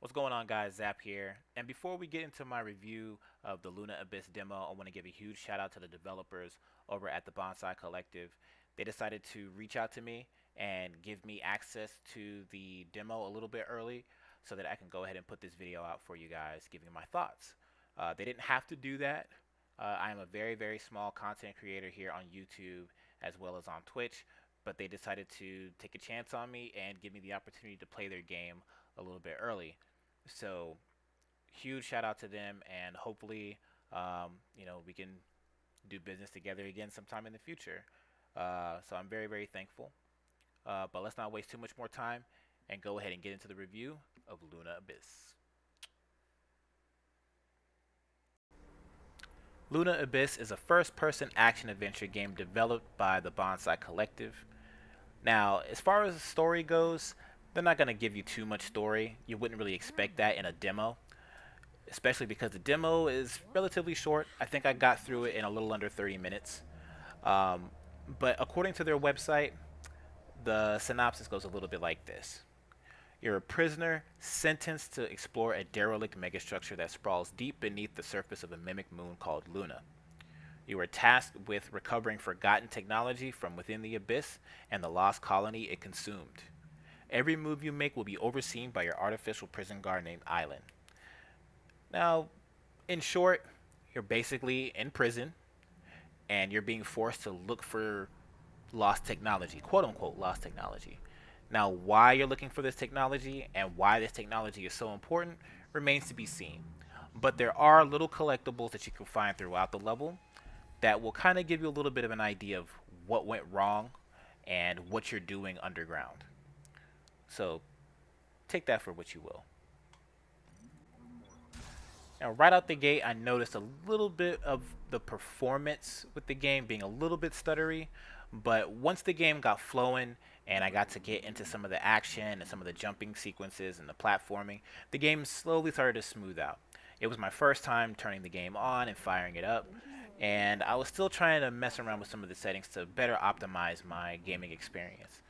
What's going on, guys? Zap here. And before we get into my review of the Luna Abyss demo, I want to give a huge shout out to the developers over at the Bonsai Collective. They decided to reach out to me and give me access to the demo a little bit early so that I can go ahead and put this video out for you guys, giving my thoughts. They didn't have to do that. I am a very, very small content creator here on YouTube as well as on Twitch, but they decided to take a chance on me and give me the opportunity to play their game a little bit early. So huge shout out to them, and hopefully, we can do business together again sometime in the future. So I'm very, very thankful. But let's not waste too much more time and go ahead and get into the review of Luna Abyss. Luna Abyss is a first-person action-adventure game developed by the Bonsai Collective. Now, as far as the story goes, they're not going to give you too much story. You wouldn't really expect that in a demo, especially because the demo is relatively short. I think I got through it in a little under 30 minutes. Um, but according to their website, the synopsis goes a little bit like this. You're a prisoner sentenced to explore a derelict megastructure that sprawls deep beneath the surface of a mimic moon called Luna. You are tasked with recovering forgotten technology from within the abyss and the lost colony it consumed. Every move you make will be overseen by your artificial prison guard named Island. Now, in short, you're basically in prison and you're being forced to look for lost technology, quote unquote lost technology. Now, why you're looking for this technology and why this technology is so important remains to be seen. But there are little collectibles that you can find throughout the level that will kind of give you a little bit of an idea of what went wrong and what you're doing underground. So take that for what you will. Now, right out the gate, I noticed a little bit of the performance with the game being a little bit stuttery, but once the game got flowing and I got to get into some of the action and some of the jumping sequences and the platforming, the game slowly started to smooth out. It was my first time turning the game on and firing it up, and I was still trying to mess around with some of the settings to better optimize my gaming experience.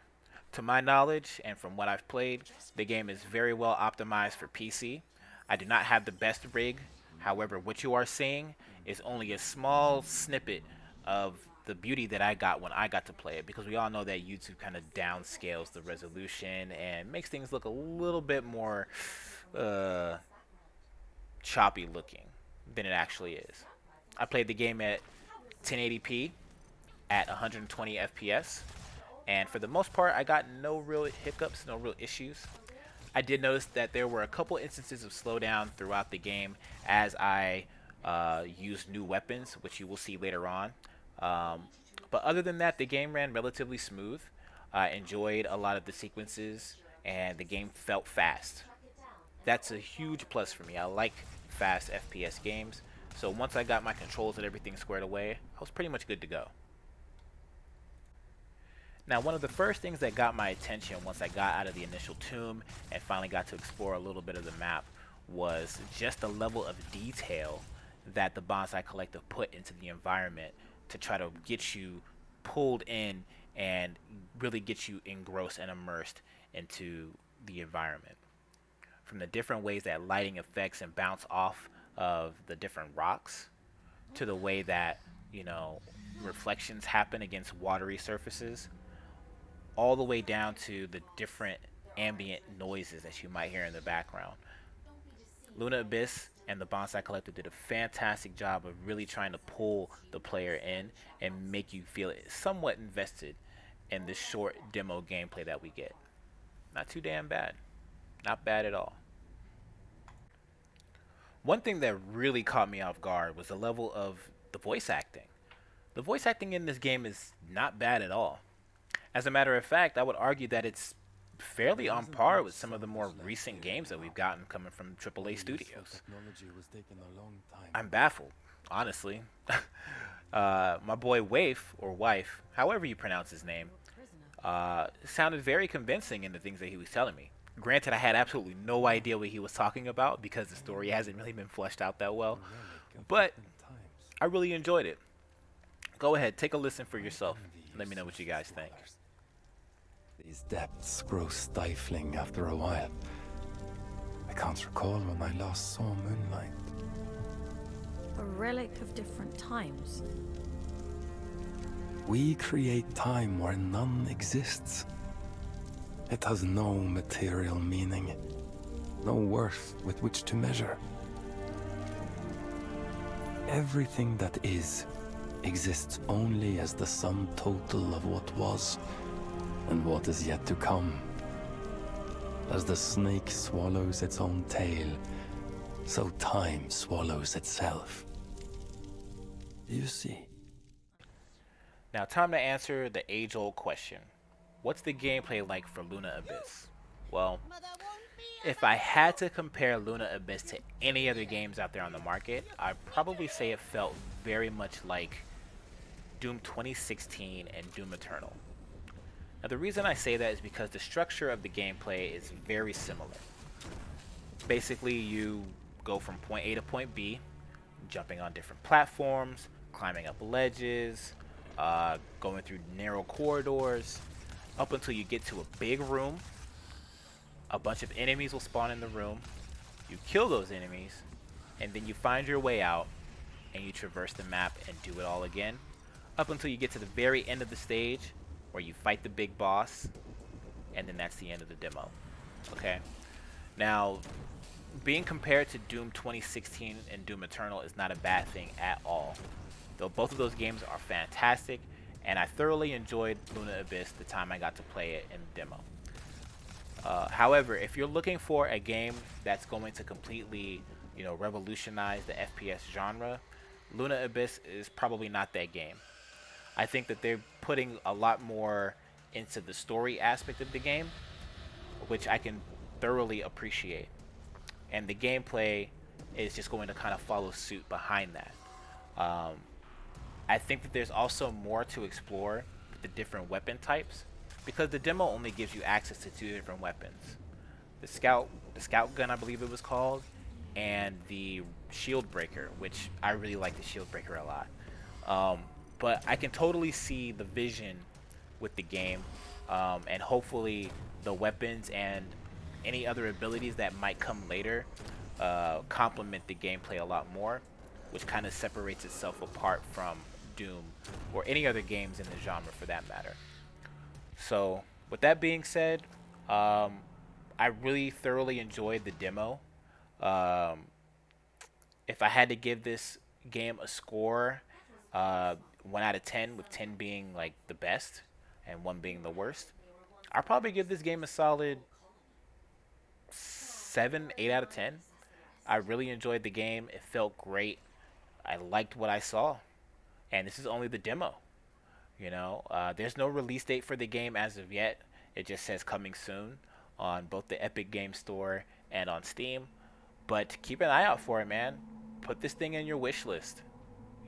To my knowledge and from what I've played, the game is very well optimized for PC. I do not have the best rig. However, what you are seeing is only a small snippet of the beauty that I got when I got to play it, because we all know that YouTube kind of downscales the resolution and makes things look a little bit more uh, choppy looking than it actually is. I played the game at 1080p at 120 FPS, and for the most part, I got no real hiccups, no real issues. I did notice that there were a couple instances of slowdown throughout the game as I used new weapons, which you will see later on. Um, but other than that, the game ran relatively smooth. I enjoyed a lot of the sequences, and the game felt fast. That's a huge plus for me. I like fast FPS games. So once I got my controls and everything squared away, I was pretty much good to go. Now, one of the first things that got my attention once I got out of the initial tomb and finally got to explore a little bit of the map was just the level of detail that the Bonsai Collective put into the environment to try to get you pulled in and really get you engrossed and immersed into the environment. From the different ways that lighting affects and bounce off of the different rocks to the way that, you know, reflections happen against watery surfaces, all the way down to the different ambient noises that you might hear in the background. Luna Abyss and the Bonsai Collective did a fantastic job of really trying to pull the player in and make you feel somewhat invested in this short demo gameplay that we get. Not too damn bad. Not bad at all. One thing that really caught me off guard was the level of the voice acting. The voice acting in this game is not bad at all. As a matter of fact, I would argue that it's fairly on par with some of the more recent games that we've gotten coming from AAA studios. I'm baffled, honestly. My boy Waif, or Wife, however you pronounce his name, sounded very convincing in the things that he was telling me. Granted, I had absolutely no idea what he was talking about because the story hasn't really been fleshed out that well, but I really enjoyed it. Go ahead, take a listen for yourself. Let me know what you guys think. These depths grow stifling after a while. I can't recall when I last saw moonlight. A relic of different times. We create time where none exists. It has no material meaning, no worth with which to measure. Everything that is exists only as the sum total of what was and what is yet to come. As the snake swallows its own tail, so time swallows itself. You see. Now, time to answer the age-old question. What's the gameplay like for Luna Abyss? Well, if I had to compare Luna Abyss to any other games out there on the market, I'd probably say it felt very much like Doom 2016 and Doom Eternal. Now, the reason I say that is because the structure of the gameplay is very similar. Basically, you go from point A to point B, jumping on different platforms, climbing up ledges, going through narrow corridors, up until you get to a big room. A bunch of enemies will spawn in the room. You kill those enemies, and then you find your way out, and you traverse the map and do it all again, up until you get to the very end of the stage, where you fight the big boss, and then that's the end of the demo. Okay? Now, being compared to Doom 2016 and Doom Eternal is not a bad thing at all. Though both of those games are fantastic, and I thoroughly enjoyed Luna Abyss the time I got to play it in the demo. However, if you're looking for a game that's going to completely, revolutionize the FPS genre, Luna Abyss is probably not that game. I think that they're putting a lot more into the story aspect of the game, which I can thoroughly appreciate. And the gameplay is just going to kind of follow suit behind that. I think that there's also more to explore with the different weapon types, because the demo only gives you access to 2 different weapons. The scout gun, I believe it was called, and the shield breaker, which I really like the shield breaker a lot. But I can totally see the vision with the game, and hopefully the weapons and any other abilities that might come later complement the gameplay a lot more, which kind of separates itself apart from Doom or any other games in the genre for that matter. So with that being said, I really thoroughly enjoyed the demo. If I had to give this game a score, 1 out of 10, with 10 being like the best and 1 being the worst, I'll probably give this game a solid 7, 8 out of 10. I really enjoyed the game. It felt great. I liked what I saw. And this is only the demo. There's no release date for the game as of yet. It just says coming soon on both the Epic Games Store and on Steam. But keep an eye out for it, man. Put this thing in your wish list.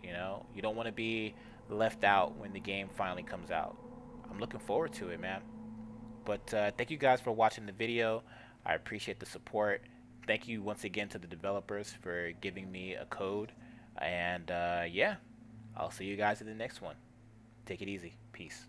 You don't want to be left out when the game finally comes out. I'm looking forward to it, man. But thank you guys for watching the video. I appreciate the support. Thank you once again to the developers for giving me a code. And yeah, I'll see you guys in the next one. Take it easy. Peace.